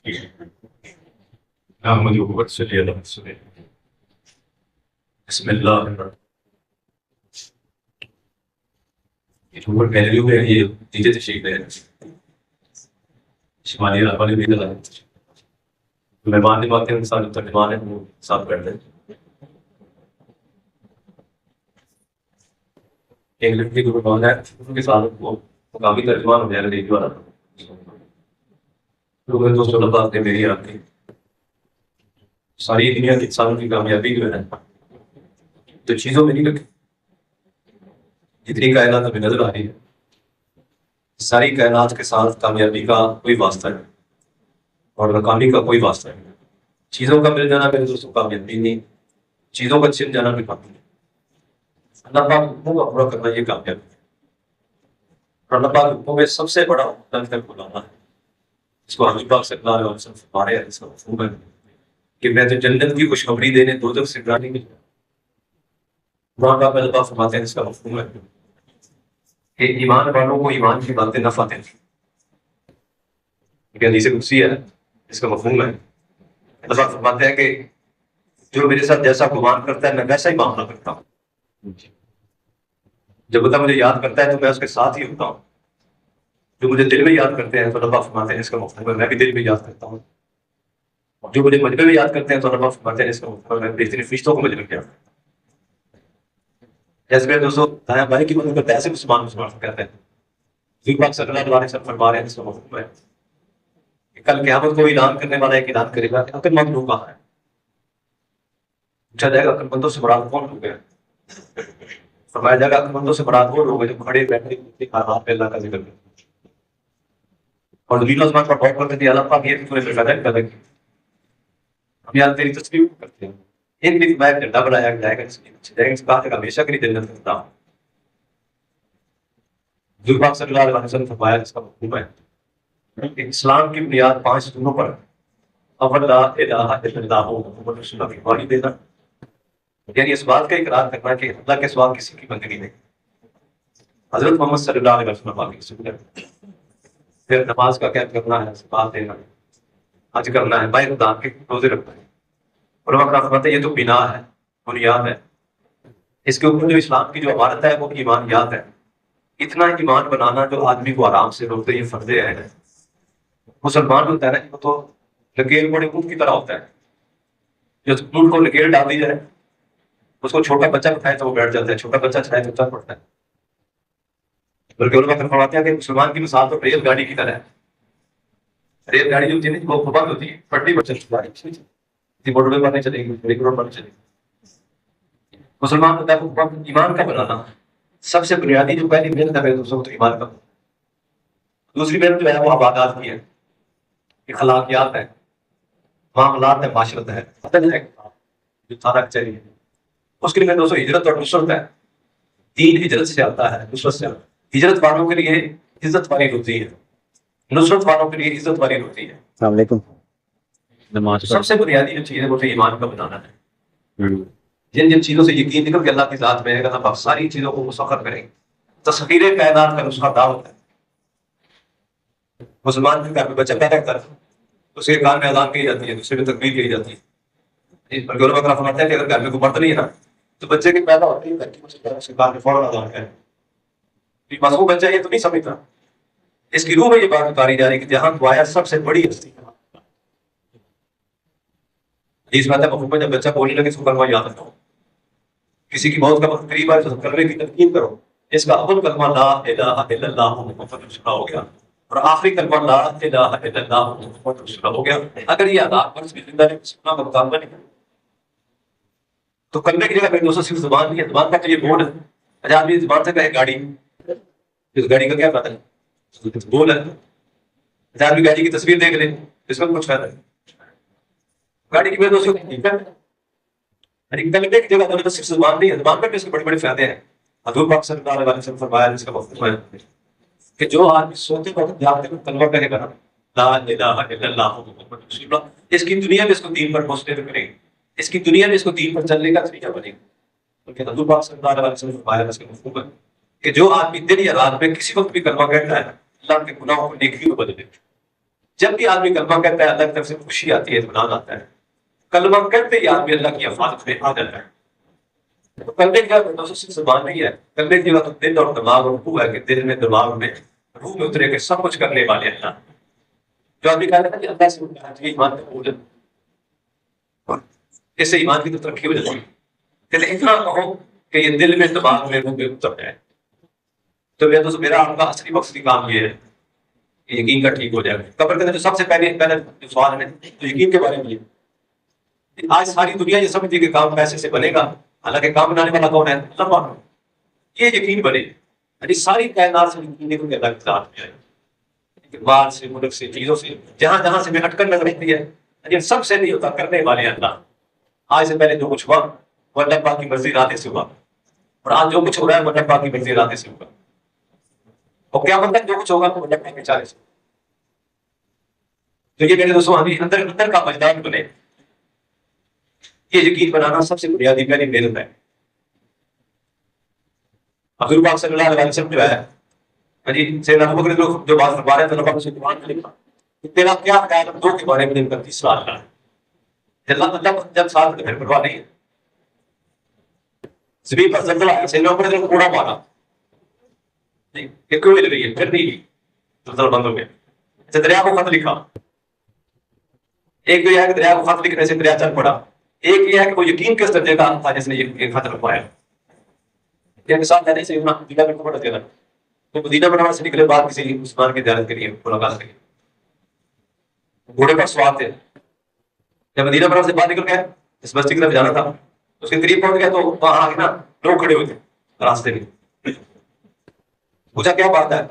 نحمده ونصلي على رسوله بسم اللہ الرحمن الرحیم۔ اوپر ویلیو ہے یہ نیچے تشریف ہے شمالی علاقہ والے بھی لگا مہمان نے بات ہے ساتھ ترجمان ہے وہ ساتھ بیٹھ دیں۔ ایک لڑکی کو مہمان ہے ان کے ساتھ وہ مقامی ترجمان ہو جائے گا ریڈیو والا لوگوں نے دوستوں بات نے میری آپ کی ساری دنیا کے انسانوں کی کامیابی جو ہے تو چیزوں میں نہیں رکھی جتنی کائنات ہمیں نظر آ رہی ہے ساری کائنات کے ساتھ کامیابی کا کوئی واسطہ نہیں اور ناکامی کا کوئی واسطہ نہیں۔ چیزوں کا مل جانا میرے دوستوں کامیابی نہیں، چیزوں کا چھن جانا بھی کامیابی۔ اللہ پاک حکموں کا پورا کرنا یہ کامیابی ہے اور اللہ پاک حکموں میں سب سے بڑا حکم تک بلانا ہے اس کو حضور پاک صلی اللہ علیہ وسلم فرما رہے ہیں اس کا مفہوم ہے کہ میں تو جنت کی خوشخبری دینے دوزخ سے ڈرانے کے لیے وہاں کا اللہ پاک فرماتے ہیں اس کا مفہوم ہے کہ ایمان والوں کو ایمان کی باتیں نہ فاتح کہ حدیث قدسی ہے اس کا مفہوم ہے اللہ پاک فرماتے ہیں کہ جو میرے ساتھ جیسا گمان کرتا ہے میں ویسا ہی معاملہ کرتا ہوں، جب بندہ مجھے یاد کرتا ہے تو میں اس کے ساتھ ہی ہوتا ہوں، جو مجھے دل میں یاد کرتے ہیں تو اللہ پاک فرماتے ہیں اس کا مفہوم ہے میں بھی دل میں یاد کرتا ہوں، جو مجھے مجمع میں یاد کرتے ہیں تو اللہ پاک فرماتے ہیں اس کا مفہوم ہے میں بہترین فرشتوں کو مجمع میں یاد کرتا ہوں۔ جیسے میرے دوستوں دائیں بائیں کی مدد کرتے ہیں ایسے مسلمان کہتے ہیں حضور پاک صلی اللہ علیہ وسلم فرما رہے ہیں اس کا مفہوم ہے کہ کل قیامت کو اعلان کرنے والا ایک اعلان کرے گا کہ عقل مند لوگ کہاں ہیں، پوچھا جائے گا عقل مندوں سے مراد کون لوگ ہیں، فرمایا جائے گا عقل مندوں سے مراد وہ لوگ ہیں جو کھڑے بیٹھے حالات پہ اللہ کا ذکر کرتے ہیں اور زمین آسمان پر غور کرتے ہیں اللہ پاک یہ تو نے پیدا کیا ہم یار تیری تصویر کرتے ہیں ایک بھی میں جھنڈا بنایا جائے گا اس کے پیچھے جائے گا اس بات کا ہمیشہ کے لیے جنت کرتا ہوں۔ حضور پاک صلی اللہ علیہ وسلم فرمایا اس کا مفہوم ہے کہ اسلام کی بنیاد 5 ستونوں پر اول لا الہ الا اللہ محمد رسول اللہ کی گواہی دینا، یعنی اس بات کا اقرار کرنا کہ اللہ کے سوا کسی کی بندگی نہیں، حضرت محمد صلی اللہ علیہ وسلم کی سنت، پھر نماز کا قیام کرنا ہے، زکات دینا ہے، حج کرنا ہے، باہر دان کے روزے رکھنا ہے، اور وقت فرماتے ہیں یہ تو بنا ہے بنیاد ہے، اس کے اوپر جو اسلام کی جو عمارت ہے وہ ایمانیات ہے، اتنا ایمان بنانا جو آدمی کو آرام سے روکتے یہ فرض عین ہے۔ مسلمان ہوتا ہے نا وہ تو لکیر بڑے اونٹ کی طرح ہوتا ہے، جو اونٹ کو لکیر ڈال دی جائے اس کو چھوٹا بچہ اٹھائے تو وہ بیٹھ جاتا ہے، چھوٹا بچہ چلائے تو چل پڑتا ہے، بلکہ علماء فرماتے ہیں کہ مسلمان کی مثال تو ریل گاڑی کی طرح ہے۔ ریل گاڑی جو ہوتی ہے وہ بند ہوتی ہے پٹری پر چلتی ہے، موٹر وے پر نہیں چلے گی، ریل روڈ پر نہیں چلے گی۔ مسلمان ہوتا ہے وہ ایمان کا بنانا، سب سے بنیادی جو پہلی محنت ہے دوستوں تو ایمان کا، دوسری محنت جو ہے وہ عبادات کی ہے، اخلاقیات ہے، معاملات ہے، معاشرت ہے، جو سارا چاہیے اس کے لیے میں دوستوں ہجرت اور نصرت ہے۔ دین ہجرت سے آتا ہے، نصرت سے آتا ہے۔ ہجرت والوں کے لیے عزت والی روزی ہے، نصرت والوں کے لیے عزت والی روزی ہے۔ السلام علیکم۔ سب سے بنیادی جو چیز ہے وہ تو ایمان کا بتانا ہے، جن جن چیزوں سے یقین نکل کے اللہ کی ذات میں ہے اللہ پاک ساری چیزوں کو مسخر کریں گے۔ تسخیر کائنات کا نسخہ دعوت ہے۔ مسلمان کے گھر میں بچہ پیدا کرتا ہے اس کے کان میں اذان کہی جاتی ہے، دوسرے میں تکبیر کہی جاتی ہے، بلکہ علماء کرام فرماتے ہیں کہ اگر گھر میں کوئی مرد نہیں ہے نا تو بچے کے پیدا ہوتے ہی اس کے کان میں فوراً اذان ہے۔ معصوم بچہ یہ تو نہیں سمجھتا، اس کی روح میں یہ بات اتاری جا رہی ہے کہ جہاں دعایا سب سے بڑی ہستی ہے۔ اس بات ہے مفہوم جب بچہ بولنے لگے اس کو کلمہ یاد رکھو، کسی کی موت کا وقت قریب آئے تو کلمے کی تلقین کرو، اس کا اول کلمہ لا الہ الا اللہ محمد رسول اللہ ہو گیا اور آخری کلمہ لا الہ الا اللہ محمد رسول اللہ ہو گیا۔ اگر یہ آداب پر بھی زندہ نے سنا کا مطالبہ نہیں تو کلمے کی جگہ میرے دوستوں صرف زبان نہیں ہے، زبان کا تو یہ بول ہے، اچھا آدمی زبان سے کہے گاڑی، اس گاڑی کا کیا فائدہ ہے؟ بول ہے۔ اچھا آدمی گاڑی کی تصویر دیکھ لے اس میں کچھ فائدہ ہے؟ گاڑی کی میرے دوستوں کلمے کی جگہ تو صرف زبان نہیں ہے، زبان پر بھی اس کے بڑے بڑے فائدے ہیں۔ حضور پاک صلی اللہ علیہ وسلم فرمایا اس کا مفہوم ہے کہ جو آدمی سوتے وقت جاگتے ہوئے کلمہ کہے گا نا لا الہ الا اللہ محمد رسول اللہ، اس کی دنیا میں اس کو دین پر پہنچنے میں کرے گی، اس کی دنیا میں اس کو دین پر چلنے کا طریقہ بنے گا۔ بلکہ حضور پاک صلی اللہ علیہ وسلم فرمایا اس کا مفہوم ہے کہ جو آدمی دن یا رات میں کسی وقت بھی کلمہ کہتا ہے اللہ کے گناہوں کو نیکیوں میں بدل دیتا ہے۔ جب بھی آدمی کلمہ کہتا ہے اللہ کی طرف سے خوشی آتی ہے، اطمینان آتا ہے. کلمہ کہتے ہی آدمی اللہ کی حفاظت میں آ جاتا ہے. تو کلمے کا صرف زبان نہیں ہے، کلمے کی بات دل اور دماغ اور روح ہے کہ دل میں، دماغ میں، روح میں اترے کے سب کچھ کرنے والے اللہ. جو آدمی کہا تھا کہ اللہ سے ایمان کا بوجھ، اس سے ایمان کی تو ترقی ہو جاتی ہے. کہ اتنا کہو کہ یہ دل میں، دماغ میں، روح میں اتر جائے. تو میرا آپ کا اصلی مقصدی کام یہ ہے کہ یقین کا ٹھیک ہو جائے. قبر کے اندر جو سب سے پہلے جو سوال ہے تو یقین کے بارے میں یہ. آج ساری دنیا یہ سمجھتی ہے کہ کام پیسے سے بنے گا، حالانکہ کام بنانے والا کون ہے؟ اللہ. یہ یقین بنے یعنی ساری کائنات سے یقین کے اللہ کی ذات میں آئے، مال سے، ملک سے، چیزوں سے، جہاں جہاں سے میں اٹکن نظر آتی ہے، یہ سب سے نہیں ہوتا، کرنے والے اللہ. آج سے پہلے جو کچھ ہوا وہ اللہ پاک کی مرضی ارادے سے ہوا، اور آج جو کچھ ہو رہا ہے وہ اللہ پاک کی مرضی ارادے سے ہوگا، اور کیا مطلب جو کچھ ہوگا وہ اللہ پاک کے چارے سے. تو یہ میرے دوستوں ہمیں اندر اندر کا وجدان بنے. یہ یقین بنانا سب سے بنیادی پہلی محنت ہے. حضور پاک صلی اللہ علیہ وسلم جو ہے سیدنا ابو بکر جو بات فرما رہے تھے، اللہ پاک نے قرآن میں لکھا کہ تیرا کیا خیال ہے دو کے بارے میں؟ دن کا تیسرا اللہ ہے. اللہ جب ساتھ پھر پرواہ نہیں ہے. زمین پر زلزلہ ہے، سیدنا ابو بکر نے کوڑا مارا نہیں کہ کیوں مل رہی ہے، پھر نہیں زلزلہ بند ہو گیا. اچھا دریا کو خط لکھا. ایک تو یہ ہے کہ دریا کو خط لکھنے سے دریا چل پڑا. ایک یہ ہے کہ وہ یقین کس درجے کا تھا جس نے یہ خط لکھوایا. یہ مثال ہے نہیں سیدنا مدینہ میں پڑا دینا تو مدینہ منورہ سے نکلے بعد کسی مسلمان کی زیارت کے لیے ملاقات کے لیے گھوڑے پر سوار تھے. جب مدینہ منورہ سے باہر نکل گئے، اس بستی کی طرف جانا تھا، اس کے قریب پہنچ گیا تو وہاں آگے نا لوگ کھڑے ہوئے تھے راستے میں. پوچھا کیا بات ہے،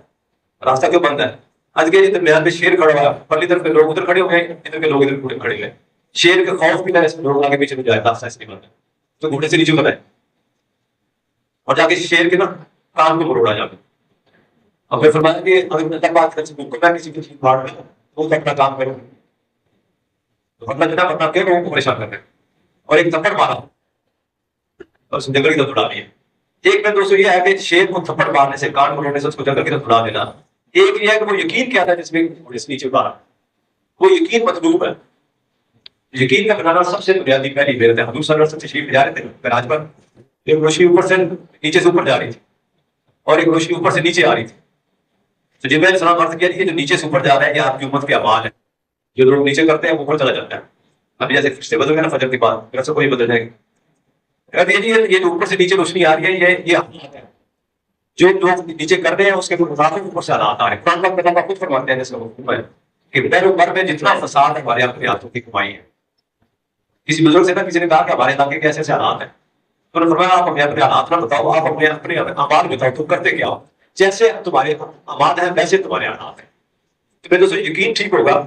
راستہ کیوں بند ہے؟ آج کے درمیان میں شیر کھڑا ہوا، پرلی طرف کے لوگ ادھر کھڑے ہو گئے، ادھر کے لوگ ادھر کھڑے ہوئے. شیر کے خوف کی وجہ سے لوگ آگے پیچھے جائے، راستہ اس کے بند ہے. تو گھوڑے سے نیچے اتر آئے اور جا کے شیر کے نا کان کو مروڑا جا کے. اور پھر فرمایا کہ اگر اللہ بات کر سکوں میں کسی کی چیز مار رہا ہوں تو اپنا کام کروں، اپنا جناب اپنا کیا لوگوں کو پریشان کر رہے ہیں. اور ایک تھپڑ مارا اور اس جنگل کی طرف اڑا دیا. ایک میں دوستوں یہ ہے کہ شیر کو تھپڑ مارنے سے، کان مروڑنے سے اس کو جنگل کی طرف اڑا دینا. ایک یہ ہے کہ وہ یقین کیا تھا جس میں اس نیچے اتارا، وہ یقین مطلوب ہے. یقین کا بنانا سب سے بنیادی پہلی محنت ہے. حضور صلی اللہ علیہ وسلم تشریف لے جا رہے تھے معراج پر، ایک روشنی اوپر سے نیچے سے اوپر جا رہی تھی اور ایک روشنی اوپر سے نیچے آ رہی تھی. تو جبرائیل علیہ السلام عرض کیا یہ جو نیچے سے اوپر جا رہا ہے یہ آپ کی امت کے اعمال ہے، جو لوگ نیچے کرتے ہیں وہ اوپر چلا جاتا ہے. ابھی جیسے فرشتے بدل گئے نا فجر کے بعد، پھر سے کوئی بدل جائے گا. یہ جو اوپر سے نیچے روشنی آ رہی ہے یہ حالات ہے جو لوگ نیچے کر رہے ہیں، اس کے مطابق اوپر سے حالات آ رہے ہیں. قرآن پاک میں اللہ خود فرماتے ہیں جس کا حکم ہے کہ پہلو پر میں جتنا فساد ہے ہمارے اپنے ہاتھوں کی کمائی ہے. کسی بزرگ سے نا کسی نے کہا کہ ہمارے علاقے کے ایسے ایسے حالات ہیں، تو انہوں نے فرمایا آپ ہمیں اپنے حالات نہ بتاؤ، آپ اپنے اعمال بتاؤ، تم کرتے کیا ہو. جیسے تمہارے اعمال ہیں ویسے تمہارے حالات ہیں. تو میرے دوستوں یقین ٹھیک ہوگا.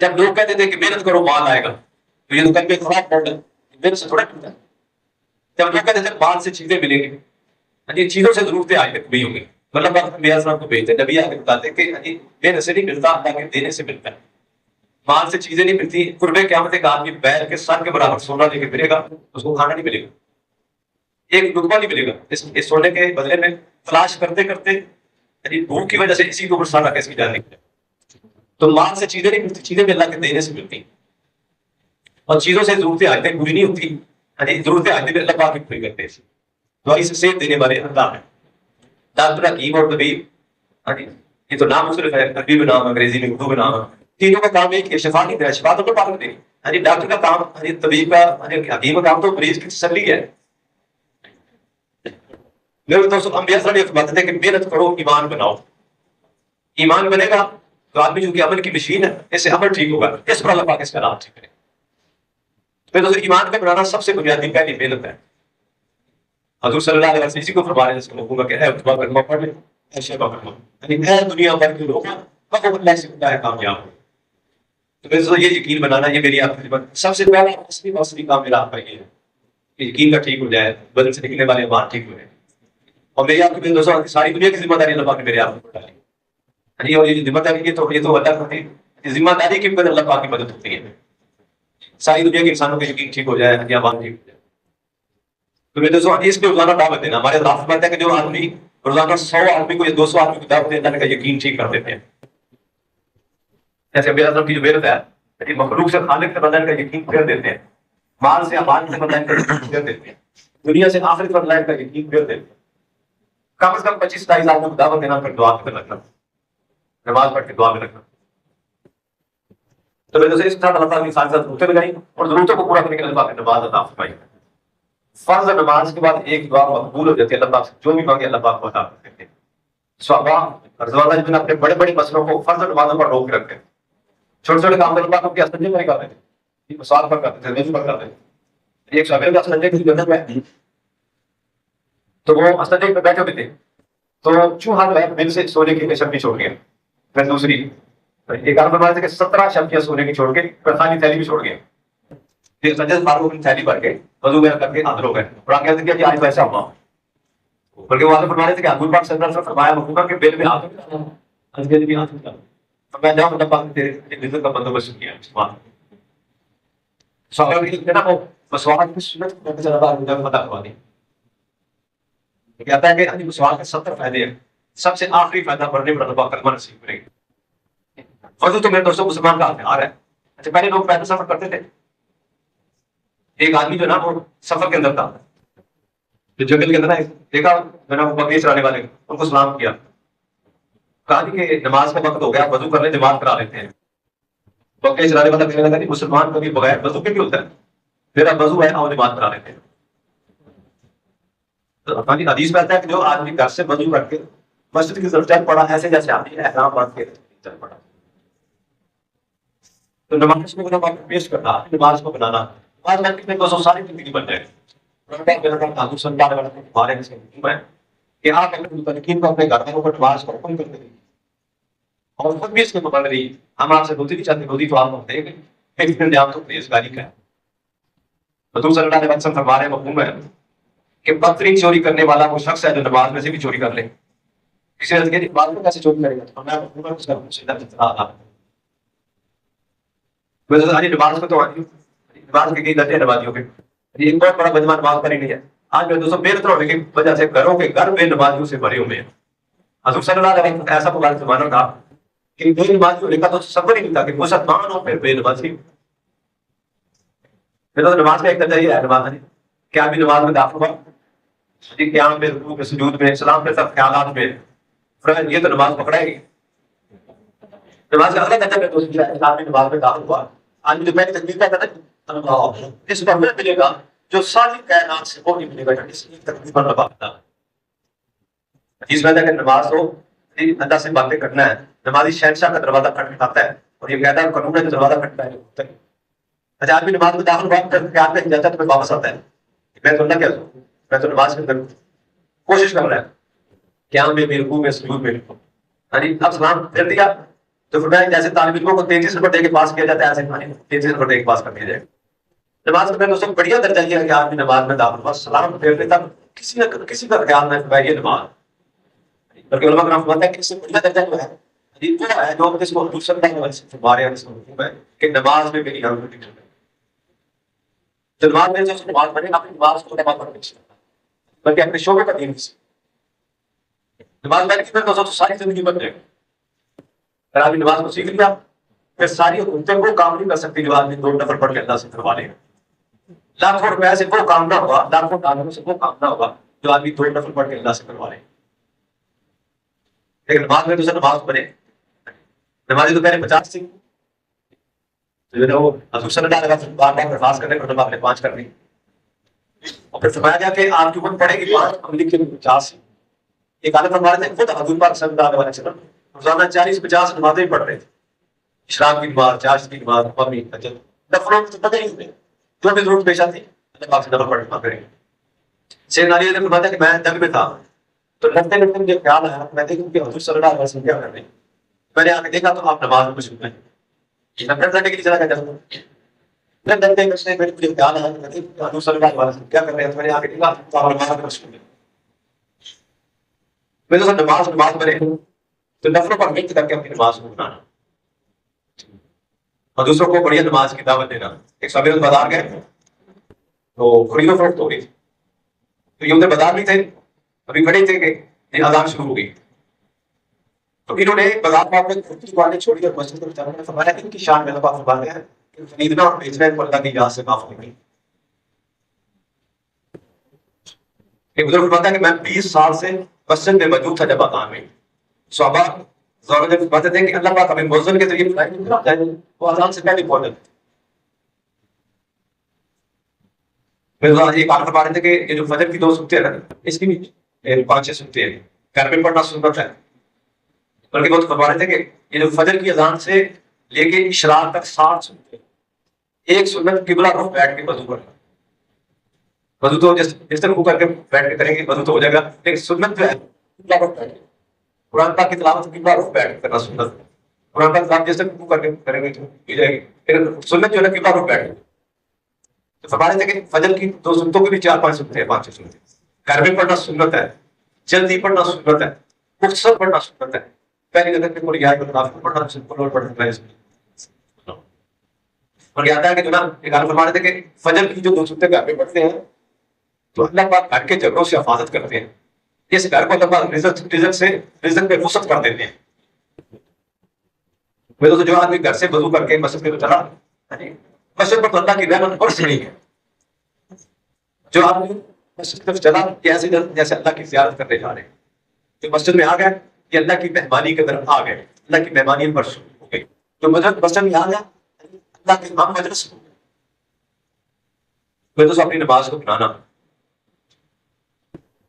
جب لوگ کہتے تھے کہ محنت کرو مال آئے گا، تو یہ تو کل میں خراب پڑ ہے، محنت سے تھوڑا ملتا ہے. جب لوگ کہتے تھے مال سے چیزیں ملیں گی، چیزوں سے ضرورتیں آئی نہیں ہوں گی. مطلب میرا صاحب کو بھیجتے نبی آگے بتاتے کہ محنت سے نہیں ملتا، اللہ کے دینے سے ملتا ہے. مال سے چیزیں نہیں ملتی. قرب قیامت ایک آدمی بیل کے سر کے برابر سونا لے کے پھرے گا، اس کو کھانا نہیں ملے گا، ایک لقمہ نہیں ملے گا. اس سونے کے بدلے میں تلاش کرتے کرتے بھوک کی وجہ سے اسی کے اوپر سارا کیس کی جانے کی. تو مال سے چیزیں نہیں ملتی، چیزیں بھی اللہ کے دینے سے ملتی. اور چیزوں سے ضرورتیں آئیں پوری نہیں ہوتی، ضرورتیں آئیں بھی اللہ پاک پوری کرتے ہیں. دوائی سے صحت دینے والے اللہ ہیں. ڈاکٹر حکیم اور طبیب، یہ تو نام مختلف ہے، عربی میں نام، انگریزی میں، اردو میں نام. تینوں کا کام ایک شفا نہیں دے، شفا تو پاک دے. ڈاکٹر کا کام، طبیب کا، حکیم کا کام تو مریض کی تسلی ہے. میرے دوستوں انبیاء صلی اللہ علیہ وسلم فرماتے تھے کہ محنت کرو، ایمان بناؤ. ایمان بنے گا تو آدمی جو کہ عمل کی مشین ہے، اس سے عمل ٹھیک ہوگا، اس پر اللہ پاک اس کا نام ٹھیک کرے. میرے دوستوں ایمان کا بنانا سب سے بنیادی پہلی محنت ہے. حضور صلی اللہ علیہ وسلم اسی کو فرما رہے ہیں جس کو لوگوں کا کہ اے اتباع کلمہ پڑھ لے، اے شیبہ کلمہ، اے دنیا بھر کے لوگ وہ اللہ سے ہے کامیاب ہو. تو میرے دوستوں یہ یقین بنانا یہ میری آپ کی سب سے پہلا اصلی کام میرا آپ کا یہ ہے کہ یقین کا ٹھیک ہو جائے، بدن سے نکلنے والے بات ٹھیک ہو جائے. اور میری آپ کے دوستوں ساری دنیا کی ذمہ داری اللہ پاک نے میرے آپ کو ڈالی. اور یہ ذمہ داری یہ تو اللہ کرتی ہے، ذمہ داری کے اوپر اللہ پاک کی مدد ہوتی ہے. ساری دنیا کے انسانوں کے یقین ٹھیک ہو جائے، یا بات ٹھیک ہو جائے. تو میرے دوستوں اس پہ روزانہ دعوت دینا. ہمارے رافت بات ہے کہ جو آدمی روزانہ 100 آدمی کو یا 200 آدمی کو دعوت دیتا ہے کا یقین ٹھیک کر دیتے ہیں. جیسے بے ازم کی جو بیرت ہے کہ مخلوق سے خالق سے بدلنے کا یقین کر دیتے ہیں، مال سے آباد سے بدلنے کا یقین کر دیتے ہیں، دنیا سے آخرت بدلنے کا یقین کر دیتے ہیں. کم از کم 25-27 آدمیوں کو دعوت دینا، پھر دعا کر رکھنا، نماز پڑھ کے دعا میں رکھنا. تو میں اس طرح اللہ تعالیٰ کی ساتھ ساتھ ضرورتیں لگائی اور ضرورتوں کو پورا کرنے کے لیے اللہ پاک نے نماز عطا فرمائی. فرض نماز کے بعد ایک دعا مقبول ہو جاتی ہے، اللہ پاک سے جو بھی مانگے اللہ پاک کو عطا کرتے ہیں. صحابہ رضی اللہ عنہم اپنے بڑے بڑے مسئلوں کو فرض نمازوں پر روک کے رکھتے ہیں. چھوٹے چھوٹے کام اللہ پاک کو کیا سنجے میں کرتے تھے، مسواک پر کرتے تھے، وضو پر کرتے تھے. ایک صحابی کا سنجے کی جنت میں تو وہ سنجے پہ بیٹھے ہوئے تھے، تو چوہا جو ہے بل سے سونے کی شبی چھوڑ گیا. پھر دوسری ایک آدمی فرمایا تھا کہ 17 شبیاں سونے کی چھوڑ کے پھر خالی تھیلی بھی چھوڑ گیا. پھر سنجے فاروق اپنی تھیلی بھر کے وضو وغیرہ کر کے حاضر ہو گئے اور آگے کہتے کہ آج ویسا ہوا. بلکہ وہ آگے فرما رہے تھے کہ حضور پاک صلی اللہ علیہ وسلم فرمایا مخلوق کے بل میں ہاتھ ڈالا، ہنس کے بھی ہاتھ ڈالا. میں جاؤں اللہ پاک نے تیرے رزق کا بندوبست کیا. صحابہ کی کہنا وہ مسواک کی سنت میں چلا بار مجھے پتہ کروا دی. کہتا ہے کہ مسواک کے 70 فائدے ہیں، سب سے آخری فائدہ پڑھنے پر اللہ پاک کلمہ نصیب کرے گا. اور تو میرے دوستوں مسلمان کا ہتھیار ہے. اچھا پہلے لوگ پیدل سفر کرتے تھے. ایک آدمی جو نا وہ سفر کے اندر تھا، جو جنگل کے اندر دیکھا جو نا وہ بکری چرانے والے، ان کو سلام کیا، کہا کہ نماز کا وقت ہو گیا، وضو کر لیں، جماعت کرا لیتے ہیں. بکری چرانے والا کہنے لگا کہ مسلمان کبھی بغیر وضو کے بھی ہوتا ہے، میرا وضو ہے اور جماعت کرا لیتے ہیں. حدیث میں آتا ہے کہ جو آدمی گھر سے وضو کر کے مسجد کی طرف چل پڑا ایسے جیسے آدمی احرام باندھ کے چل پڑا. تو نماز کو بنا پیش کرنا، نماز کو بنانا، نماز میں کتنے 200 ساری زندگی بن جائے. کہ آپ متقین کو اپنے گھر والوں کو نماز کو حکم کرتے ہیں اور خود بھی اس کے مقابلے رہی. ہم آپ سے دھوتی بھی چاہتے دھوتی تو آپ کو دیں گے، ایک دن آپ تو پرہیزگاری کا ہے. حضور صلی اللہ علیہ وسلم فرما رہے مفہوم ہے کہ بدترین چوری کرنے والا وہ شخص ہے جو نماز میں سے بھی چوری کر لے. کسی نے کہا نماز میں کیسے چوری کرے گا؟ میں اس کا نماز کو تو نماز کے کئی درجے نمازیوں کے، یہ بہت بڑا مجمع نماز پر ہی نہیں ہے. آج میں دوستوں بے ہونے کی وجہ سے گھروں کے گھر بے نمازیوں سے بھرے ہوئے ہیں. حضور صلی اللہ علیہ وسلم ایسا مبارک زمانہ تھا کہ بے نمازی ہونے کا تو سفر ہی نہیں تھا کہ مسلمان ہو پھر بے نمازی. پھر تو نماز کا ایک درجہ یہ ہے نماز کیا بھی نماز میں داخل ہوا قیام میں، رکوع میں، سجود میں، سلام کے سب خیالات میں، یہ تو نماز پکڑائے گی. نماز کا اگلا درجہ میں دوست اسلام میں نماز میں داخل ہوا. آج جو پہلی تکبیر کا ہے اس پر ملے گا جو ساری کائنات سے وہ نہیں ملے گا اس کی تکبیر پر ربا. حدیث میں ہے کہ نماز کو اللہ سے باتیں کرنا ہے. نمازی شہنشاہ کا دروازہ کھٹکھٹاتا ہے اور یہ کہتا ہے قانون ہے جو دروازہ کھٹکھٹاتا ہے. اچھا آدمی نماز میں داخل بات کر کے آپ میں جاتا ہے تو واپس آتا ہے، میں تو اللہ کیا ہوں، میں تو نماز کے اندر کوشش کر رہا ہے قیام میں، رکوع میں، سجود میں. اب سلام کر دیا تو فرمایا جیسے طالب علموں کو 33 نمبر دے کے پاس کیا جاتا ہے ایسے 33 نمبر دے کے پاس کر دیا جائے. نماز میں دوستوں بڑھیا درجہ یہ ہے کہ آدمی نماز میں داخل ہوا سلام پھیرنے تک کسی کا خیال نہ فرمائے یہ نماز. بلکہ علماء کرام فرماتے ہیں کہ اس سے بڑھیا درجہ جو ہے وہ ہے جو اس کو حضور صلی اللہ علیہ وسلم فرمایا ہے کہ نماز میں میری حرمت نہیں. جو نماز میں جو نماز پڑھے اپنی نماز کو نماز پڑھنے کی بلکہ اپنے شعبے کا دین سے نماز میں کی تو ساری زندگی بن جائے گی. اگر آدمی نماز کو سیکھ لیا پھر ساری حکومتیں وہ کام نہیں کر سکتی جو آدمی 2 نفر پڑھ کے اللہ سے کروا لے گا. لاکھوں روپے سے وہ کام نہ ہوا، لاکھوں ڈالروں سے وہ کام نہ ہوگا جو آدمی 2 نفر پڑھ کے اللہ سے کروا لے. لیکن نماز میں دوسرا نماز پڑھے نمازی تو پہلے 50 تھی حضور صلی اللہ علیہ وسلم بار بار درخواست کرنے پر آپ نے 5 کر دی اور پھر فرمایا گیا کہ آپ کی عمر پڑے گی 5 عملی کے 50. ایک عالم فرما رہے تھے خود حضور پاک صلی اللہ علیہ وسلم روزانہ 40-50 نمازیں پڑھ رہے تھے. اشراق کی نماز، چاشت کی نماز، قومی فجر، نفلوں کی پتہ نہیں ہوتے جو بھی ضرورت پیش آتی اللہ پاک سے نفل پڑھنا کریں. سیدنا علی نے فرمایا کہ میں جنگ میں تھا تو لڑتے لڑتے مجھے خیال آیا میں دیکھوں کہ حضور صلی اللہ علیہ وسلم کیا کر رہے ہیں. میں نے آ کے دیکھا تو آپ نماز میں مشغول ہیں. نفرت کرنے کے لیے چلا گیا جنگ میں لڑتے لڑتے میرے مجھے خیال آیا کہ حضور صلی اللہ علیہ وسلم کیا کر رہے ہیں. تو میں نے آ کے دیکھا تو آپ نماز میں مشغول ہیں. میں تو سب نماز پڑھے تو نفلوں پر محنت کر کے اپنی نماز کو بنانا اور دوسروں کو بڑھیا نماز کی دعوت دینا. ایک صحابی بازار گئے تو خرید و فروخت ہو گئی تو یہ ادھر بازار نہیں تھے، ابھی کھڑے تھے کہ اذان شروع ہو گئی. تو انہوں نے بازار میں اپنے دکانیں چھوڑی اور مسجد میں چلنے فرمایا ان کی شان میں اللہ فرماتے ہیں کہ خریدنا اور بیچنا ان کو اللہ کی یاد سے معاف نہیں. ایک بزرگ فرماتا ہے کہ میں 20 سال سے مسجد میں موجود تھا جب اذان ہوئی. صحابہ زور سے فرماتے تھے کہ اللہ پاک ہمیں مؤذن کے ذریعے بلائے، وہ اذان سے پہلے پہنچ جاتے. ایک عالم فرما رہے تھے کہ یہ جو فجر کی 2 سنتے ہیں نا، اس کی بھی 5-6 سنتے ہیں، گھر میں پڑھنا سنت ہے. بلکہ وہ فرما رہے تھے کہ یہ جو فجر کی اذان سے لے کے اشراق تک 60 سنتے ہیں. ایک سنت قبلہ رخ بیٹھ کے وضو کرنا. وضو تو جس طرح کر کے بیٹھ کے کریں گے وضو تو ہو جائے گا، لیکن سنت جو ہے قبلہ رخ بیٹھ کے قرآن پاک کی تلاوت قبلہ رخ بیٹھ کے کرنا سنت ہے. قرآن پاک تلاوت جس طرح کر کے کریں گے تو ہو جائے گی. پھر سنت جو ہے نا قبلہ رخ بیٹھ کے. تو فرمانے تھے کہ فجر کی 2 سنتوں کے بھی 4-5 سنتے ہیں، 5-6 سنتے ہیں. گھر میں پڑھنا سنت ہے، جلدی پڑھنا سنت ہے، مختصر پڑھنا سنت ہے. پہلی نظر پہ کوئی یاد پڑھنا سنت اور پڑھنا ہے. اور یاد ہے کہ جناب ایک عالم فرما رہے تھے کہ فجر کی جو 2 سنتے گھر میں پڑھتے ہیں تو اللہ پاک گھر کے جھگڑوں سے حفاظت کرتے ہیں. اس گھر کو اللہ پاک رزق پہ وسعت کر دیتے ہیں. تو جو آدمی گھر سے وضو کر کے مسجد میں چلا مسجد پر اللہ کی رحمت برس رہی ہے. جو آدمی مسجد میں چلا جیسے اللہ کی زیارت کرنے جا رہے ہیں، جو مسجد میں آ گئے یہ اللہ کی مہمانی کے طرف آ گئے، اللہ کی مہمانی برس ہو گئی. جو مسجد میں آ گیا اللہ کے امام مجلس ہو گئے. تو اپنی نماز کو بنانا،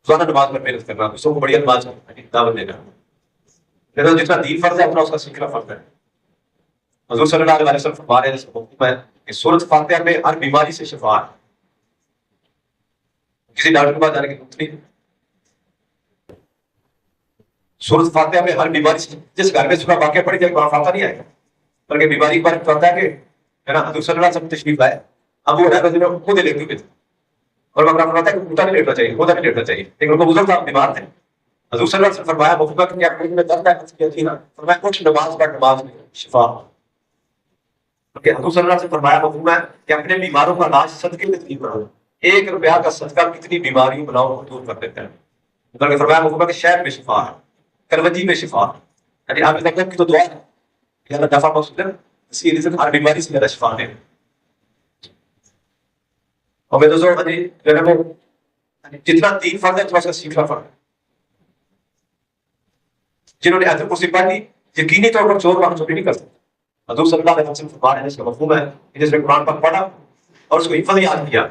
روزانہ نماز میں محنت کرنا، دوسروں کو بڑی نماز کی دعوت دینا. جتنا دین فرض ہے اپنا اس کا سیکھنا فرض ہے. حضور صلی اللہ علیہ وسلم فرما رہے ہیں کہ سورۃ فاتحہ میں ہر بیماری سے شفا ہے. کسی ڈاکٹر کے پاس جانے کی ضرورت نہیں. سورۃ فاتحہ میں ہر بیماری سے، جس گھر میں سورہ واقعہ پڑھی جائے وہاں فاتحہ نہیں آئے گا، بلکہ بیماری کے بارے میں کہتا ہے کہ نا حضور صلی اللہ علیہ وسلم تشریف لائے، اب وہ خود لیتے ہوئے اور وہ فرماتا ہے کہ اونٹا نہیں لیٹنا چاہیے، خود نہیں لیٹنا چاہیے، لیکن ان کو بزرگ صاحب بیمار تھے. حضور صلی اللہ علیہ وسلم فرمایا مفقہ کہ آپ میں درد ہے، فرمایا اٹھ نماز پڑھ، نماز میں شفا. حضور صلی اللہ علیہ وسلم فرمایا مفہوم ہے کہ اپنے بیماروں کا علاج صدقے میں نہیں کرو. 1 روپیہ کا صدقہ کتنی بیماریوں بناؤ کو دور کر دیتا ہے. بلکہ فرمایا مفہوم ہے کہ شہد میں شفا ہے، کروجی میں شفا ہے. یعنی آپ نے کی تو دعا ہے کہ اللہ دفع مقصود ہے اسی رزق ہر بیماری سے زیادہ شفا دے. اور میں دوستوں جتنا دین فرض ہے اتنا اس کا سیکھنا فرض ہے. جنہوں نے آیت الکرسی پڑھی یقینی طور پر چور وہاں چوری نہیں کر سکتے. حضور صلی اللہ علیہ وسلم فرما رہے ہیں، اس کا مفہوم ہے کہ جس نے قرآن پاک پڑھا اور اس کو حفظ یاد کیا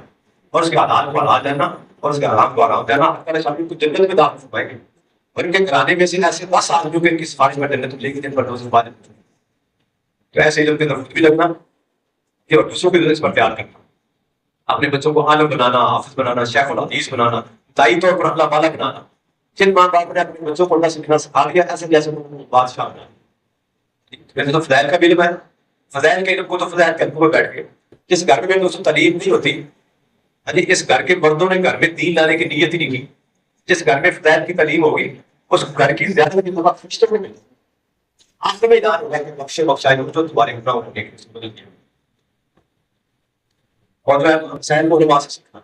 اور اس کے حالات کو حلال جاننا اور اس کے حرام کو حرام جاننا، اللہ تعالیٰ کو جنت میں داخل فرمائیں گے. اور ان کے گھرانے میں سے ایسے 10 آدمیوں کے ان کی سفارش میں جنت لے کے جن پر دوسرے بعد تو ایسے ہی ان کے درخت بھی لگنا کہ اور دوسروں کے رزق پر پیار کرنا، اپنے بچوں کو عالم بنانا، حافظ بنانا، شیخ الحدیث بنانا، دائی طور پر اللہ والا بنانا. جن ماں باپ نے اپنے بچوں کو اللہ سیکھنا سکھا دیا ایسے جیسے بادشاہ بنانا. ویسے تو فضائل کا بھی علم ہے، فضائل کے علم کو تو فضائل کے علم میں بیٹھ کے جس گھر میں دوستوں تعلیم نہیں ہوتی، یعنی اس گھر کے مردوں نے گھر میں دین لانے کی نیت ہی نہیں کی. جس گھر میں فضائل کی تعلیم ہوگی اس گھر کی زیادہ فرشتوں میں ملتی. آخر میں ادار ہوگا کہ بخشے بخشائے جو تمہارے گناہ ہونے کی بدل دیا. اور جو ہے حسین کو نماز سے سیکھنا،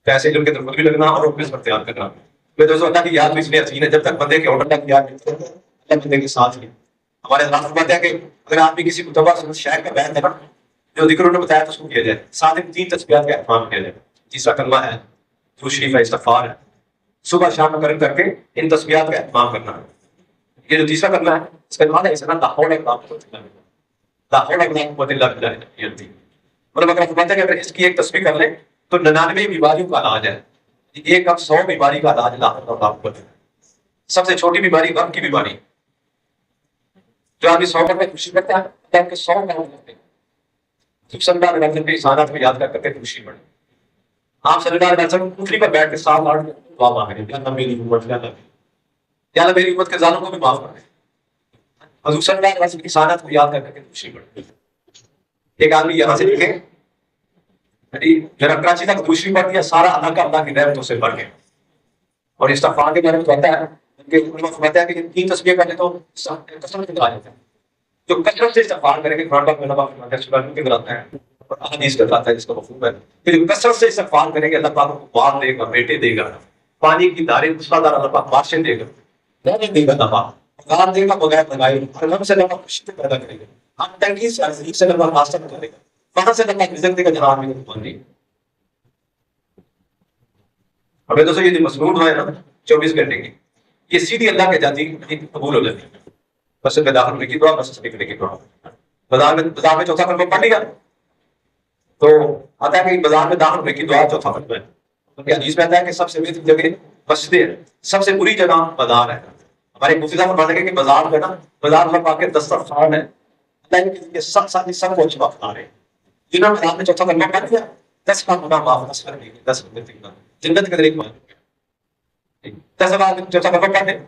پیسے علم کے طرف بھی لگنا اور اس پر تیار کرنا. میں دوستوں اللہ کی یاد بھی اس لیے حسین ہے جب تک بندے کے اور اللہ کی یاد نہیں کرتے اللہ بندے کے ساتھ ہی. ہمارے اللہ فرماتے ہیں کہ اگر آدمی کسی کو تباہ سنت شاعر کا بیان دینا جو ذکر انہوں نے بتایا تو اس کو کیا جائے. ساتھ ہی 3 تسبیحات کا اہتمام کیا جائے. تیسرا کلمہ ہے، درود شریف ہے، استغفار ہے. صبح شام کرم کر کے ان تسبیحات کا اہتمام کرنا. یہ جو تیسرا کلمہ ہے اس کا نام ہے لا حول ولا قوت الا باللہ. مطلب اگر فرماتے ہیں کہ اگر اس کی ایک تسبیح کر لیں تو 99 بیماریوں کا علاج ہے. ایک اب 100 بیماری کا علاج لا حول ولا قوت. سب سے چھوٹی بیماری غم کی بیماری، جو آدمی 100 میں خوشی کرتا ہے کہ 100 میں کرتے ہیں. صلی اللہ علیہ وسلم کے احسانات میں یاد کر کے خوشی بڑھے. آپ صلی اللہ علیہ وسلم کفری پر بیٹھ کے 7 لاڑ دعا مانگے، یا اللہ میری امت، یا اللہ میری امت کے ظالموں کو بھی معاف کر دے. حضور صلی اللہ علیہ وسلم کی احسانات کو یاد کر کے خوشی بڑھے. ایک آدمی یہاں سے لکھے جناب کراچی تک دوسری بات یہ سارا اللہ کی رحمتوں سے بڑھ گیا. اور استغفار کے بارے میں کہتا ہے کہ علماء فرماتے ہیں کہ 3 تسبیح پڑھے تو کثرت سے آ جاتا ہے. جو کثرت سے استغفار کرے گا قرآن پاک میں اللہ فرماتا ہے سورہ کے بتاتا ہے اور احادیث بتاتا ہے، اس کا مفہوم ہے کہ جو کثرت سے استغفار کرے گا اللہ پاک کو بال دے گا، بیٹے دے گا، پانی کی دھاریں مسلادھار اللہ پاک بارشیں دے گا. نہیں بتا پا کار دے گا بغیر لگائے اور ہم سے لگا خوشی پیدا کرے گا ہم ٹنکی سے لگا راستہ کرے گا وہاں سے لگا رزق دے گا جہاں میں پہنچے ہمیں تو یہ مصنون ہے نا 24 گھنٹے کی یہ سیدھی اللہ کے جاتی قبول ہو جاتی ہے بس میں داخل ہونے کی دعا بس نکلنے کی دعا بازار میں چوتھا کلمہ پڑھ لیا تو آتا ہے کہ بازار میں داخل ہونے کی دعا چوتھا کلمہ ہے کیونکہ حدیث میں آتا ہے کہ سب سے بہترین جگہ مسجدیں ہیں سب سے بری جگہ بازار ہے ہمارے مفتی صاحب فرماتے ہیں کہ بازار جو ہے نا بازار میں پاک دسترخوان ہے اللہ کے سب ساتھی سب کو اچھا بختا رہے جنہوں نے بازار میں چوتھا کلمہ پڑھ لیا 10 کا گناہ معاف 10 کر دیں گے 10 جنت کے طریقے 10 ہزار چوتھا کلمہ پڑھ لیں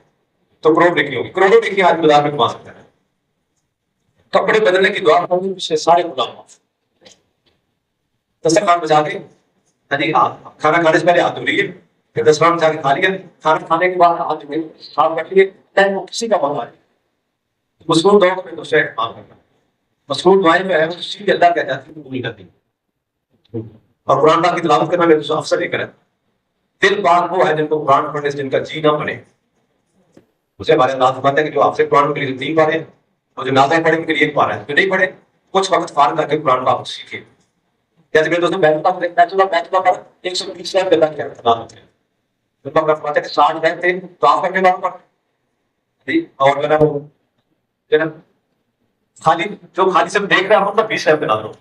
تو کروڑ نکلی ہوگی کروڑوں نکلی آدمی بازار میں کما سکتا ہے کپڑے بدلنے کی دعا ہوگی پچھلے سارے گناہ معاف دسترخوان بجا کے کھانا کھانے سے پہلے ہاتھ دھو لیے پھر دسترخوان بجا کے کھا لیے کھانا کھانے کے بعد ہاتھ دھوئے صاف کر لیے چاہے وہ کسی کا منگوا لے مصنون دعا میں دوسرے معاف کرنا مصنون دعائیں جو ہے وہ سیدھی اللہ کہہ جاتی ہے قبول کرتی اور قرآن پاک کی تلاوت کرنا میرے دوستوں افسر نہیں کرے دل پاک وہ ہے جن کو قرآن پڑھنے سے جن کا جی نہ بنے اسے ہمارے اللہ فرماتے ہیں کہ جو آپ سے قرآن کے لیے 3 پارے اور جو نازیں پڑھیں کے لیے 1 پارا ہے جو نہیں پڑھے کچھ وقت فارغ کر کے قرآن پاک سیکھے جیسے میرے دوستوں بیت اللہ پر 120 لاکھ اللہ کے فرماتے ہیں کہ 60 بیت تھے تو آپ کا کیا پڑھ اور جو ہے وہ خالی جو خالی سے دیکھ رہے ہیں مطلب 20 لاکھ بنا دو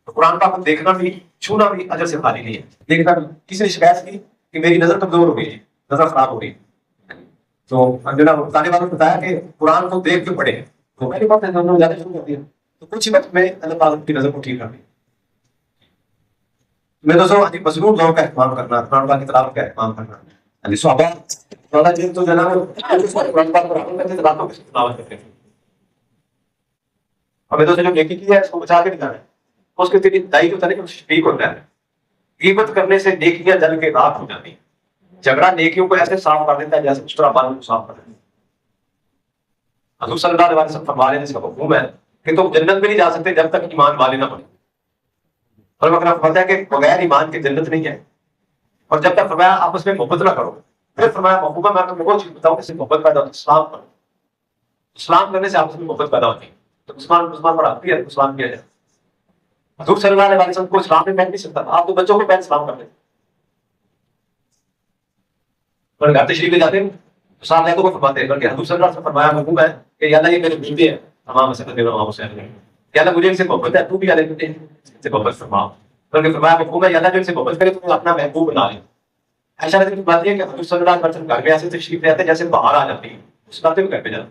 تو قرآن پاک کو دیکھنا بھی چھونا بھی اجر سے خالی نہیں ہے دیکھنا بھی کسی نے شکایت کی کہ میری نظر کمزور ہو گئی نظر خراب ہو گئی تو جو بتانے والوں نے بتایا کہ قرآن کو دیکھ کے پڑھے تو پہلی بات ہے زیادہ شروع کر دیا تو کچھ ہی وقت میں اللہ تعالیٰ کی نظر کو ٹھیک کر دی میں دوستوں مصنون دعاؤں کا اہتمام کرنا قرآن پاک کی تلاوت کا اہتمام کرنا صحابہ والا جن تو جناب قرآن پاک پر عمل کرتے راتوں کی تلاوت کرتے تھے ہمیں دوستوں جو نیکی کی ہے اس کو بچا کے دکھانا ہے اس کے تیری دائی جو طریقے سے ٹھیک ہوتا ہے غیبت کرنے سے نیکیاں جل کے راکھ ہو جاتی ہیں جھگڑا نیکیوں کو ایسے صاف کر دیتا ہے جیسے اس طرح بال کو صاف کر دیتا ہے حضور صلی اللہ علیہ وسلم فرما رہے ہیں جس کا حکم ہے کہ تم جنت میں نہیں جا سکتے جب تک ایمان والے نہ بنے اور مگر فرماتا ہے کہ بغیر ایمان کے جنت نہیں ہے اور جب تک فرمایا آپس میں محبت نہ کرو پھر فرمایا محبت میں آپ کو وہ چیز بتاؤں کہ محبت پیدا ہوتی ہے اسلام پر اسلام کرنے سے آپس میں محبت پیدا ہوتی ہے تو مسلمان پر آتی ہے اسلام کیا جائے حضور صلی اللہ علیہ وسلم کو اسلام میں پہن نہیں سکتا آپ تو بچوں کو پہن اسلام کر لیں اور گھر تشریف لے جاتے ہیں صاحب کو فرماتے ہیں بلکہ حضور صلی اللہ علیہ وسلم فرمایا محبوب ہے کہ یا اللہ یہ میرے بیٹے ہیں تمام مسئلے میں امام حسین ہیں یا اللہ مجھے ان سے محبت ہے تو بھی اللہ ان سے محبت فرما بلکہ فرمایا محبوب ہے یا اللہ جو ان سے محبت کرے تو اپنا محبوب بنا لے ایسا کی بات یہ ہے کہ حضور صلی اللہ علیہ وسلم گھر میں ایسے تشریف لے آتے ہیں جیسے باہر آ جاتی ہے اس بات میں گھر پہ جانا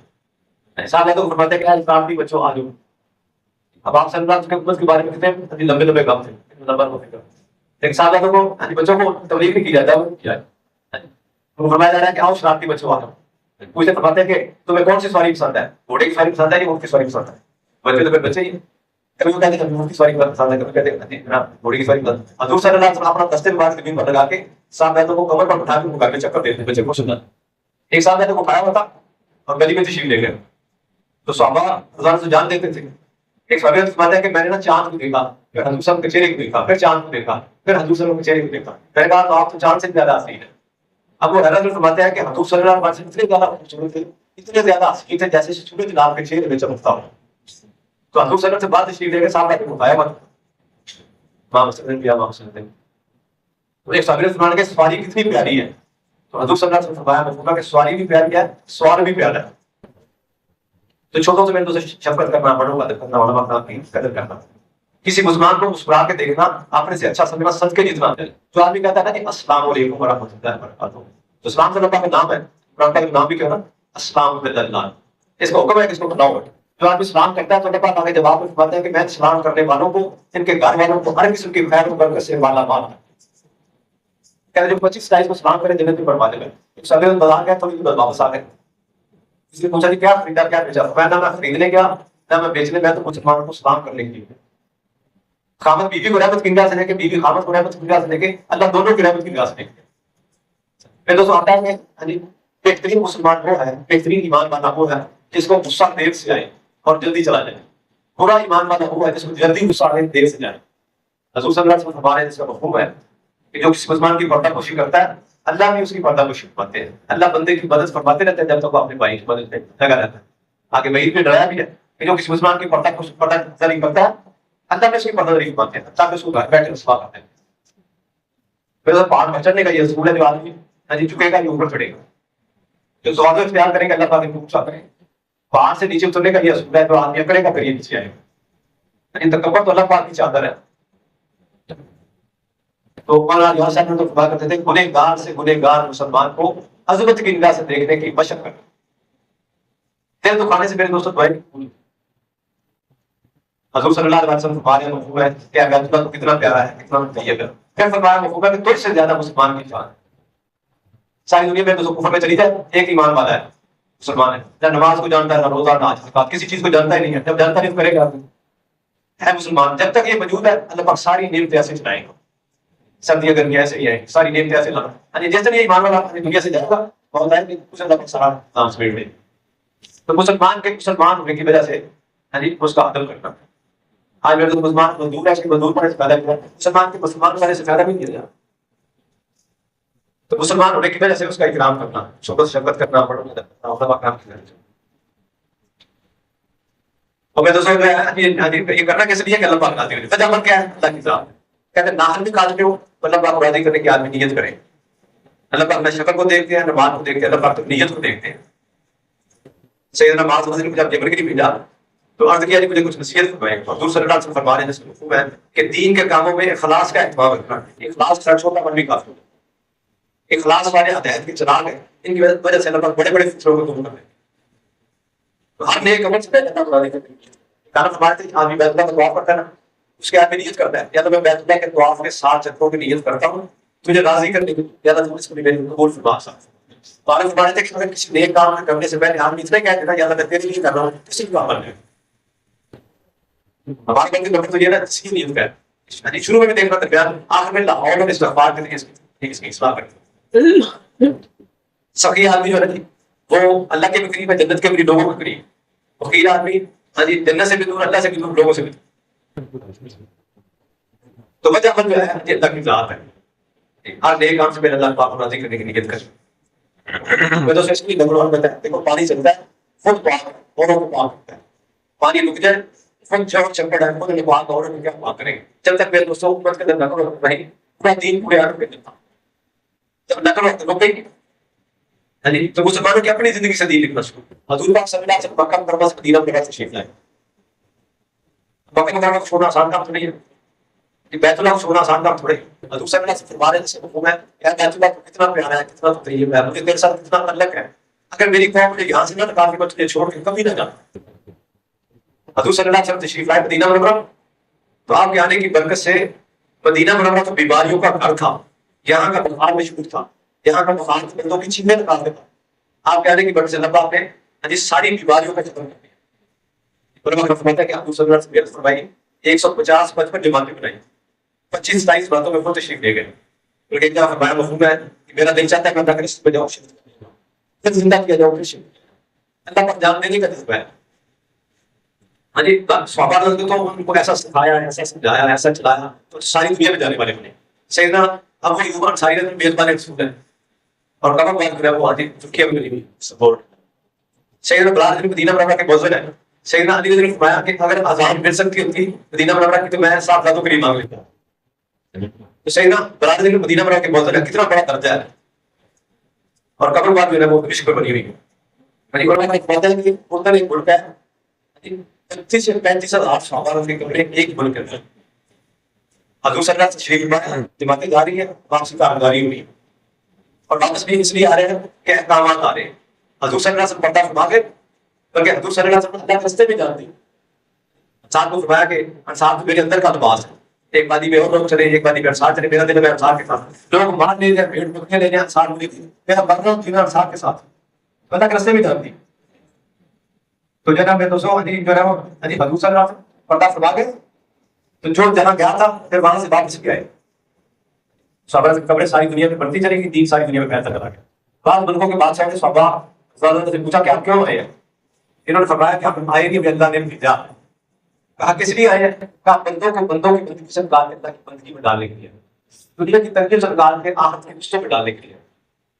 ایسا کو فرماتے ہیں کہ اسلام بھی بچوں آ جاؤ اب آپ صلی اللہ علیہ وسلم کے بارے میں کتنے لمبے لمبے کام تھے لیکن صاحب کو بچوں کو تبلیغ نہیں کی جاتا ہے کیا وہ فرمایا جا رہا ہے کہ آؤ شرارتی بچوں آ جاؤ پوچھتے فرماتے ہیں کہ تمہیں کون سی سواری پسند ہے گھوڑے کی سواری پسند ہے یا اونٹ کی سواری پسند ہے بچے تو پھر بچے ہی کبھی وہ کہتے ہیں اونٹ کی سواری پسند ہے کبھی کہتے ہیں گھوڑے کی سواری پسند ہے حضور صلی اللہ علیہ وسلم اپنا دستے میں بعد زمین پر لگا کے صاحب کو کمر پر اٹھا کے وہ گھر میں چکر دیتے بچے کو سننا ایک صاحب کو اٹھایا ہوا تھا اور گلی میں تشریف لے گئے تو صحابہ رضوان سے جان دیتے تھے ایک صحابی فرماتا ہے کہ میں نے نا چاند کو دیکھا پھر حضور صاحب کے چہرے کو دیکھا پھر چاند کو دیکھا پھر حضور صلی اللہ کے چہرے کو دیکھا میں نے کہا تو آپ تو چاند سے زیادہ حسین ہے اب وہ حضرت فرماتے ہیں کہ حضور صلی اللہ علیہ وسلم اتنے زیادہ خوبصورت تھے اتنے زیادہ حسین تھے جیسے سورج نام کے چہرے میں چمکتا ہو تو حضور صلی اللہ سے بات تشریف لے کے صاحب نے بتایا مت امام حسین کیا امام حسین وہ ایک صحابی نے فرمایا کہ سواری کتنی پیاری ہے تو حضور صلی اللہ علیہ وسلم فرمایا کہ سواری بھی پیاری ہے سوار بھی پیارا ہے تو چھوٹوں سے میرے دوست شفقت کرنا بڑوں کا کرنا علماء کی قدر کرنا کسی مسلمان کو مسکرا کے دیکھنا اپنے سے اچھا سمجھنا صدقے جتنا ہے جو آدمی کہتا ہے نا کہ السلام علیکم ورحمۃ اللہ وبرکاتہ تو اسلام سے اللہ کا نام ہے قرآن کا نام بھی کہنا السلام علیکم اس کا حکم ہے کہ اس کو بتاؤ جو آدمی سلام کرتا ہے تو اللہ پاک آگے جواب میں فرماتا ہے کہ میں سلام کرنے والوں کو ان کے گھر والوں کو ہر قسم کی خیر و برکت سے مالا مال کہتے جو 25 ستائیس کو سلام کرے جنت میں بڑھوا لے ایک سبھی بازار گئے تھوڑی دیر واپس آ گئے اس لیے پوچھا جی کیا خریدا کیا بیچا میں نہ میں خریدنے گیا نہ میں بیچنے گیا تو مسلمانوں کو سلام کرنے کے لیے خامد بیوی کو رحمت کی نگاہ سے لے کے بیوی خامد کو رحمت کی نگاہ سے لے کے اللہ دونوں کی رحمت کی نگاہ سے لے کے پھر دوستوں آتا ہے کہ بہترین مسلمان وہ ہے بہترین ایمان والا وہ ہے جس کو غصہ دیر سے آئے اور جلدی چلا جائے برا ایمان والا وہ ہے جس کو جلدی غصہ آئے دیر سے جائے حضور صلی اللہ علیہ وسلم ہمارے جس کا مفہوم ہے کہ جو کسی مسلمان کی پردہ خوشی کرتا ہے اللہ بھی اس کی پردہ کو فرماتے ہیں. اللہ بندے کی مدد فرماتے رہتے ہیں جب تک وہ اپنے بھائی کی مدد میں لگا رہتا ہے. آگے وعید میں ڈرایا بھی ہے کہ جو کسی مسلمان کی پردہ کو پردہ نہیں کرتا ہے اللہ نے اس کی پردہ نہیں فرماتے ہیں تاکہ اس کو گھر بیٹھ کر رسوا کرتے ہیں. پھر پہاڑ پر چڑھنے کا یہ اصول ہے جو آدمی جھکے گا یہ اوپر چڑھے گا. جو زوال اختیار کریں گے اللہ پاک ان کو کریں. پہاڑ سے نیچے اترنے کا یہ اصول ہے جو آدمی اکڑے گا پھر یہ نیچے آئے گا. تکبر تو اللہ پاک کی چادر ہے. تو مولانا صاحب نے تو فرمایا کرتے تھے گنہگار سے گنہگار مسلمان کو عظمت کی نگاہ سے دیکھنے کی مشق کرنا. تیل تو کھانے سے میرے دوستوں دعائیں حضور صلی اللہ علیہ وسلم فرمایا مفہوم ہے کہ بیت اللہ تو کتنا پیارا ہے کتنا طیب ہے. پھر فرمایا مفہوم ہے کہ تجھ سے زیادہ مسلمان کی جان ہے. ساری دنیا میں تو کفر میں چلی جائے ایک ایمان والا ہے مسلمان ہے. نہ نماز کو جانتا ہے نہ روزہ نہ زکات کسی چیز کو جانتا ہی نہیں ہے. جب جانتا نہیں تو کرے گا ہے مسلمان. جب تک یہ موجود ہے اللہ پاک ساری نعمتیں ایسے چلائیں گا. سردیاں گرمیاں ایسے ہی ہیں ساری نعمتیں ایسے لانا. جس دن یہ ایمان والا دنیا سے جائے گا بہت ہے کہ اسے اللہ پاک سارا کام سمیٹ دے. تو مسلمان کے مسلمان ہونے کی وجہ سے اس کا عدل کرنا. آج میرے مسلمان مزدور ہے اس کے مزدور پڑھنے سے فائدہ ملا. مسلمان کے مسلمان ہونے سے فائدہ بھی نہیں دیا. تو مسلمان ہونے کی وجہ سے اس کا اکرام کرنا شفقت کرنا پڑھنا. اور میں دوستوں یہ کرنا کس لیے کہ اللہ پاک راضی ہونے. تجمل کیا ہے اللہ کی ذات. کہتے ہیں ناحل بھی کاج پہ ہو اللہ پاک کو راضی کرنے کی آدمی نیت کرے. اللہ پاک نہ شکل کو دیکھتے ہیں نہ بات کو دیکھتے ہیں اللہ پاک تو نیت کو دیکھتے ہیں. سیدنا معاذ رضی اللہ عنہ جب جبر کے لیے بھیجا تو عرض کیا کہ مجھے کچھ نصیحت فرمائیں. حضور صلی اللہ علیہ وسلم فرما رہے ہیں مفہوم ہے کہ دین کے کاموں میں اخلاص کا اہتمام رکھنا. اخلاص کا چھوٹا من بھی کافی ہوتا ہے. اخلاص والے ہدایت کے چراغ ہیں ان کی وجہ سے اللہ پاک بڑے بڑے فطروں کو دور کر دیں. تو ہر نیک عمل سے پہلے اللہ تعالیٰ نے کہا فرماتے ہیں کہ آدمی بیت اللہ کا طواف کرتا ہے نا اس کے آدمی نیت کرتا ہے یا تو میں بیت اللہ کے طواف کے 7 چکروں کی نیت کرتا ہوں تجھے راضی کرنے کی یا تو اس کو میرے قبول فرما سکتا. تو آپ فرماتے تھے کہ اگر کسی نیک کام کرنے سے پہلے آدمی اتنا کہتے ہیں یا اللہ میں تیرے لیے کر رہا ہوں کسی کو عمل نہیں. ہمارے بندے نمبر تو یہ نا تصحیح نیت کا ہے. شروع میں بھی دیکھنا تھا بیان آخر میں لاہور میں استغفار کرتے ہیں اس کی اصلاح کرتے ہیں. سخی آدمی جو ہے نا وہ اللہ کے بھی قریب ہے جنت کے بھی لوگوں کے قریب. فقیر آدمی جنت سے بھی دور اللہ سے بھی دور لوگوں سے بھی دور. تو وجہ جو ہے اللہ کی ذات ہے. ہر نیک کام سے پہلے اللہ پاک کو راضی کرنے کی نیت کریں. میں تو اس کی نمبر 1 بتا ہے دیکھو پانی چلتا ہے خود پاک اوروں کو پاک کرتا ہے. پانی رک جائے خود جب چپڑ ہے خود پاک اوروں کو کیا پاک کریں گے. جب تک میرے دوستوں امت کے اندر نہ کرو نہیں پورا دین پورے آٹھ پہ چلتا. جب نہ کرو تو رکے گی. تو مسلمانوں کی اپنی زندگی سے دین لکھنا شروع. حضور پاک صلی اللہ علیہ وسلم مکہ مکرمہ سے مدینہ میں تشریف لائے. مکہ مکرمہ کو چھوڑنا آسان کام تو نہیں ہے. بیت اللہ کو چھوڑنا آسان کام تھوڑے. حضور صلی اللہ علیہ وسلم فرمانے سے مفہوم ہے کہ بیت اللہ کو کتنا پیارا ہے کتنا طیب ہے مجھے تیرے ساتھ کتنا تعلق ہے. اگر میری قوم مجھے یہاں سے نہ نکال کے تجھے چھوڑ کے کبھی نہ جانا. حضور صلی اللہ علیہ وسلم تشریف لائے مدینہ منورہ تو آپ کے آنے کی برکت سے مدینہ منورہ تو بیماریوں کا گھر تھا. یہاں کا بخار مشہور تھا. یہاں کا بخار بندوں کی چیخیں نکال دیتا. آپ کے آنے کی برکت سے اللہ پاک نے ساری بیماریوں کا ختم کر دیا. علماء نے فرمایا کہ حضور صلی اللہ علیہ وسلم فرمائی 150-55 جماعتیں بنائی 25-27 باتوں میں خود تشریف لے گئے. بلکہ کیا فرمایا مفہوم ہے کہ میرا دل چاہتا ہے کہ میں اندر اس پہ جاؤں پھر زندہ کیا جاؤں پھر اللہ پر جان دینے کا جذبہ ہے. صحابہ رضی تو ان کو ایسا سکھایا ایسا سمجھایا ایسا چلایا تو ساری دنیا میں جانے والے بنے. سیدنا ابو ایوب انصاری نے میزبان رسول ہے اور کبھی بات کرا وہ آدھی ترکیہ میں ملی سپورٹ. سیدنا بلال بن مدینہ منورہ کے موزن ہے. سیدنا علی نے فرمایا کہ اگر آزاد مل سکتی ہوتی مدینہ منورہ کی تو میں صاحب ذاتوں کے لیے مانگ لیتا. تو سیدنا بلال بن مدینہ منورہ کے موزن ہے کتنا بڑا درجہ ہے. اور قبر بعد جو ہے وہ شکر بنی ہوئی ہے. علماء نے کہتے ہیں کہ اردن ایک ملک ہے 35 سے 35 ہزار صحابہ کے کمرے ایک ملک ہے. حضور صلی اللہ علیہ وسلم تشریف لائے جماعتیں جا رہی ہے واپسی کا آمداری ہوئی اور واپس بھی اس لیے آ رہے ہیں کہ احکامات آ رہے ہیں. حضور صلی اللہ علیہ وسلم پردہ فرما کے بلکہ حضور صلی اللہ علیہ وسلم اللہ کے رستے میں جانتے ہیں. انصار کو فرمایا کہ انصار تو میرے اندر کا لباس ہے. ایک وادی میں اور لوگ چلے ایک وادی میں انصار چلے. میرا دل ہے انصار کے ساتھ. لوگ مان لے جائے بھیڑ بکریاں لے جائیں انصار مجھے تھی میرا مرنا جینا انصار کے ساتھ اللہ کے رستے میں جانتی. تو جناب میں دوستوں جو ہے وہ حضور صلی اللہ علیہ وسلم پردہ فرما کے تو جو جہاں گیا تھا پھر وہاں سے واپس بھی آئے. صحابہ کی قبریں ساری دنیا میں بڑھتی چلے گی دین ساری دنیا میں پھیلتا چلا گیا. بعض ملکوں کے بادشاہ نے صحابہ سے پوچھا کہ آپ کیوں آئے ہیں. انہوں نے فرمایا کہ ہم آئے نہیں اللہ نے بھیجا. کہا کس لیے آئے ہیں. کہا بندوں کی بندگی سے اللہ کی بندگی میں ڈالنے کے لیے دنیا کی ترقی سرکار کے آخرت کے رشتوں میں ڈالنے کے لیے.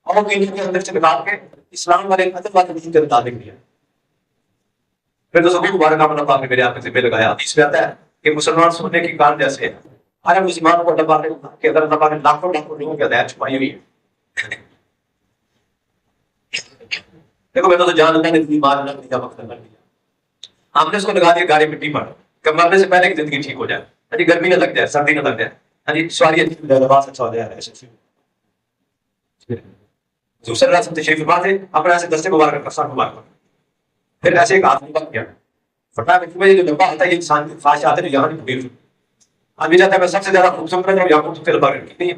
اور دین کے اندر سے نکال کے اسلام والے ادب والے دین کے مطابق دیا. پھر تو سبھی مبارک اپنا پاک نے میرے آپ سے لگایا. اس میں آتا ہے کہ مسلمان سننے کی کان جیسے ہے. ہر مسلمان کو اللہ پاک نے کہ اگر اللہ پاک نے لاکھوں لاکھوں لوگوں کی ہدایت چھپائی ہوئی ہے. دیکھو میں تو جان اللہ نے بیمار نہ دیا وقت نہ دیا. ہم نے اس کو لگا دیا گاڑی مٹی پر کہ مرنے سے پہلے کی زندگی ٹھیک ہو جائے. ہاں جی گرمی نہ لگ جائے, سردی نہ لگ جائے, ہاں جی سواری اچھی ہو جائے, لباس اچھا ہو جائے. ایسے دوسرے راستہ تشریف فرما تھے اپنے ایسے دستے مبارک کا سر مبارک. پھر ایسے ایک آدمی بن گیا فرمایا میں جو لمبا آتا ہے یہ انسان کی خواہش آتے ہیں یہاں نہیں پوری. آدمی جاتا ہے میں سب سے زیادہ خوبصورت ہے یہاں خوبصورت لمبا کرنے کی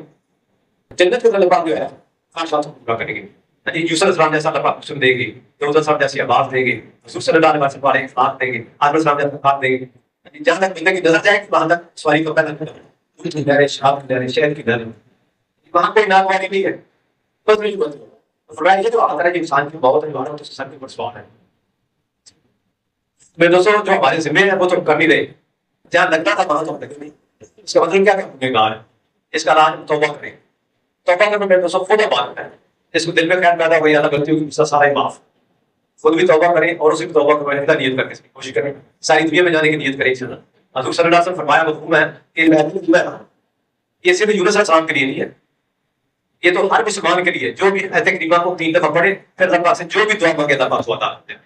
جنت کے لمبا جو ہے خواہشات کو پورا کرے گی. یوسف السلام جیسا لمبا خوبصورت دے گی, داؤد السلام جیسی آواز دے گی, رسول صلی اللہ علیہ وسلم والے اخلاق دے گی, آدم السلام جیسا اخلاق دے گی. جہاں تک بندے کی نظر جائے گی وہاں تک سواری کو پیدا کرے, شراب کی لہریں, شہد کی لہریں, وہاں کوئی ناگواری نہیں ہے. بس نہیں بس فرمایا یہ جو آتا ہے انسان کی بہت ہے تو سر کے اوپر سوال ہے. میں دوستوں جو ہمارے ذمہ ہے وہ تو کر نہیں رہے, جہاں لگتا تھا وہاں تو لگے نہیں. اس کا مطلب کیا گنہگار ہے, اس کا راج توبہ کریں. توبہ کرنے میں دوستوں خود بات ہے, اس کو دل میں خیال پیدا ہوئی اللہ غلطیوں کی سارا ہی معاف. خود بھی توبہ کریں اور اسے بھی توبہ کرنے کا نیت کر کے کوشش کریں, ساری دنیا میں جانے کی نیت کریں. حضور صلی اللہ علیہ وسلم فرمایا مفہوم ہے کہ یہ صرف یونس علیہ السلام کے لیے نہیں ہے, یہ تو ہر مسلمان کے لیے جو بھی ایت کریمہ کو 3 دفعہ پڑھے پھر اللہ پاک سے جو بھی دعا مانگے اللہ پاک کو عطا کرتے ہیں.